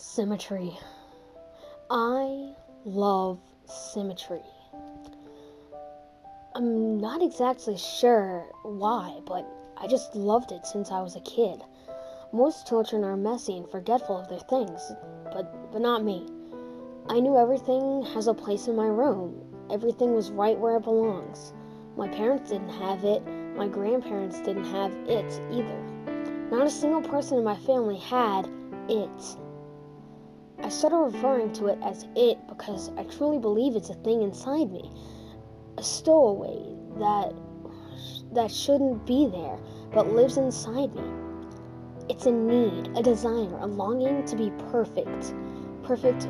Symmetry. I love symmetry. I'm not exactly sure why, but I just loved it since I was a kid. Most children are messy and forgetful of their things, but not me. I knew everything has a place in my room. Everything was right where it belongs. My parents didn't have it. My grandparents didn't have it either. Not a single person in my family had it. I started referring to it as it because I truly believe it's a thing inside me, a stowaway that shouldn't be there but lives inside me. It's a need, a desire, a longing to be perfect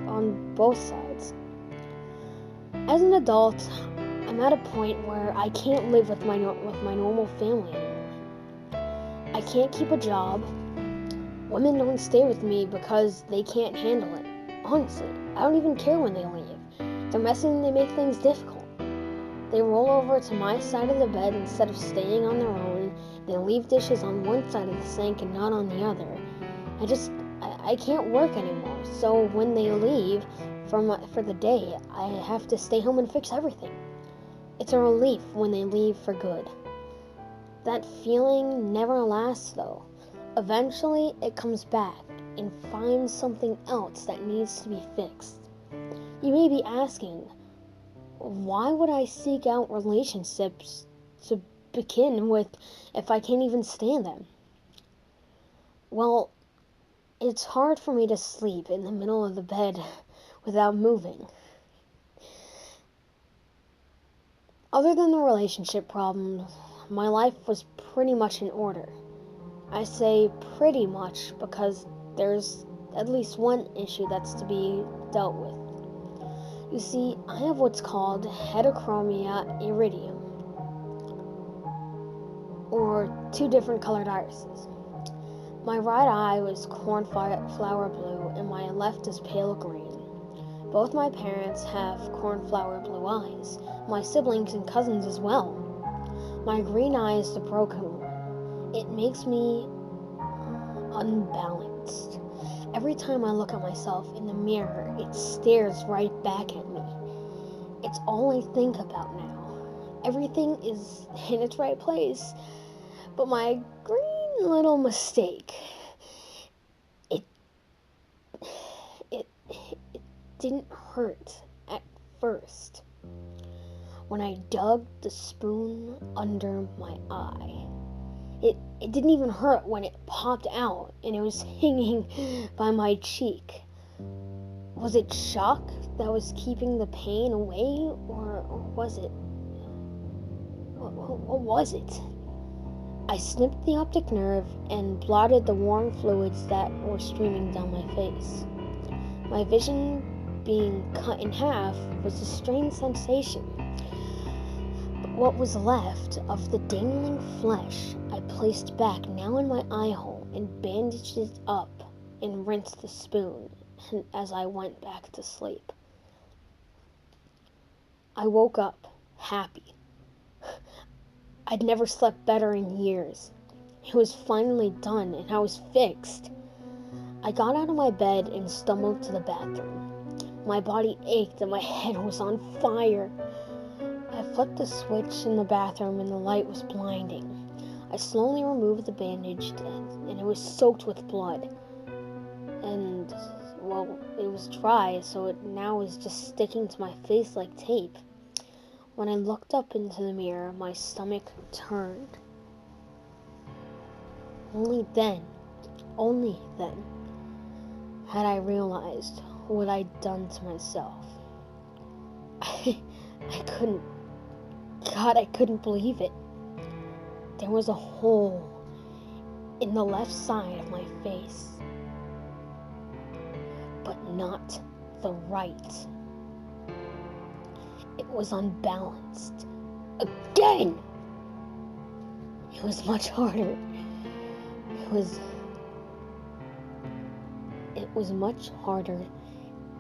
on both sides. As an adult, I'm at a point where I can't live with my normal family anymore. I can't keep a job. Women don't stay with me because they can't handle it. Honestly, I don't even care when they leave. They're messy and they make things difficult. They roll over to my side of the bed instead of staying on their own. They leave dishes on one side of the sink and not on the other. I can't work anymore. So when they leave for the day, I have to stay home and fix everything. It's a relief when they leave for good. That feeling never lasts though. Eventually, it comes back and finds something else that needs to be fixed. You may be asking, why would I seek out relationships to begin with if I can't even stand them? Well, it's hard for me to sleep in the middle of the bed without moving. Other than the relationship problems, my life was pretty much in order. I say pretty much because there's at least one issue that's to be dealt with. You see, I have what's called heterochromia iridium, or two different colored irises. My right eye was cornflower blue and my left is pale green. Both my parents have cornflower blue eyes, my siblings and cousins as well. My green eye is the broken one. It makes me unbalanced. Every time I look at myself in the mirror, it stares right back at me. It's all I think about now. Everything is in its right place, but my green little mistake, it didn't hurt at first. When I dug the spoon under my eye, it didn't even hurt when it popped out and it was hanging by my cheek. Was it shock that was keeping the pain away, or was it? What was it? I snipped the optic nerve and blotted the warm fluids that were streaming down my face. My vision being cut in half was a strange sensation. But what was left of the dangling flesh I placed back now in my eye hole and bandaged it up and rinsed the spoon as I went back to sleep. I woke up happy. I'd never slept better in years. It was finally done and I was fixed. I got out of my bed and stumbled to the bathroom. My body ached and my head was on fire. I flipped the switch in the bathroom and the light was blinding. I slowly removed the bandage and it was soaked with blood. And, well, it was dry, so it now was just sticking to my face like tape. When I looked up into the mirror, my stomach turned. Only then, had I realized what I'd done to myself. I couldn't believe it. There was a hole in the left side of my face, but not the right. It was unbalanced. Again! It was much harder. It was much harder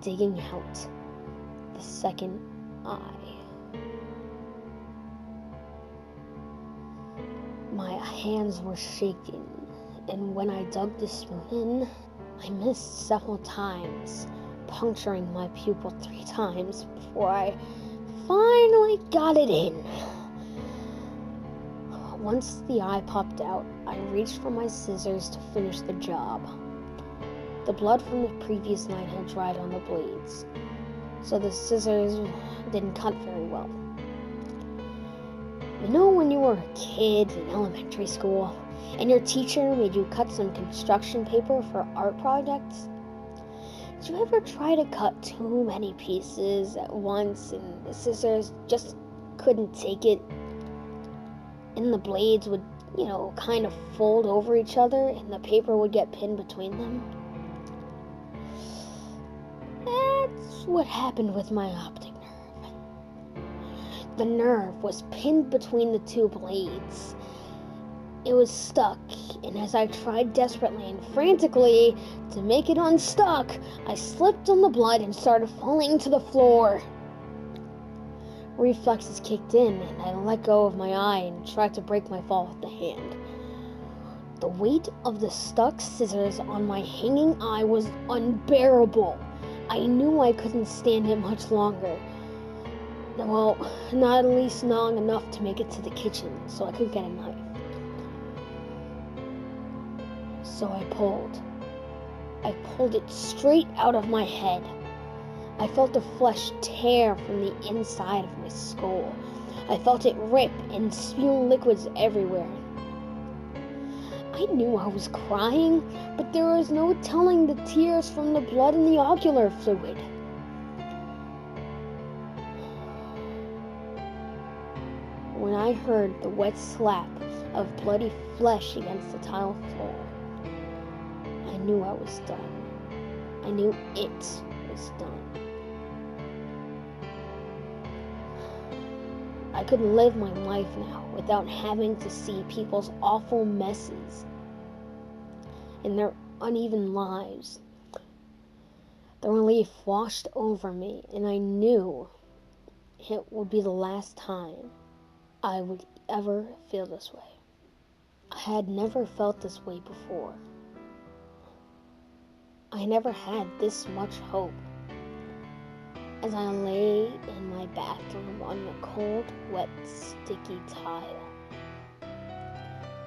digging out the second eye. My hands were shaking, and when I dug the spoon in, I missed several times, puncturing my pupil 3 times before I finally got it in. Once the eye popped out, I reached for my scissors to finish the job. The blood from the previous night had dried on the blades, so the scissors didn't cut very well. You know when you were a kid in elementary school, and your teacher made you cut some construction paper for art projects? Did you ever try to cut too many pieces at once and the scissors just couldn't take it? And the blades would, kind of fold over each other and the paper would get pinned between them? That's what happened with my optic nerve. The nerve was pinned between the 2 blades. It was stuck, and as I tried desperately and frantically to make it unstuck, I slipped on the blood and started falling to the floor. Reflexes kicked in, and I let go of my eye and tried to break my fall with the hand. The weight of the stuck scissors on my hanging eye was unbearable. I knew I couldn't stand it much longer. Well, not at least long enough to make it to the kitchen so I could get a knife. So I pulled it straight out of my head. I felt the flesh tear from the inside of my skull. I felt it rip and spew liquids everywhere. I knew I was crying, but there was no telling the tears from the blood and the ocular fluid. When I heard the wet slap of bloody flesh against the tile floor, I knew I was done. I knew it was done. I could live my life now without having to see people's awful messes and their uneven lives. The relief washed over me, and I knew it would be the last time I would ever feel this way. I had never felt this way before. I never had this much hope. As I lay in my bathroom on the cold, wet, sticky tile,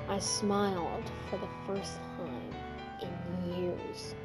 I smiled for the first time in years.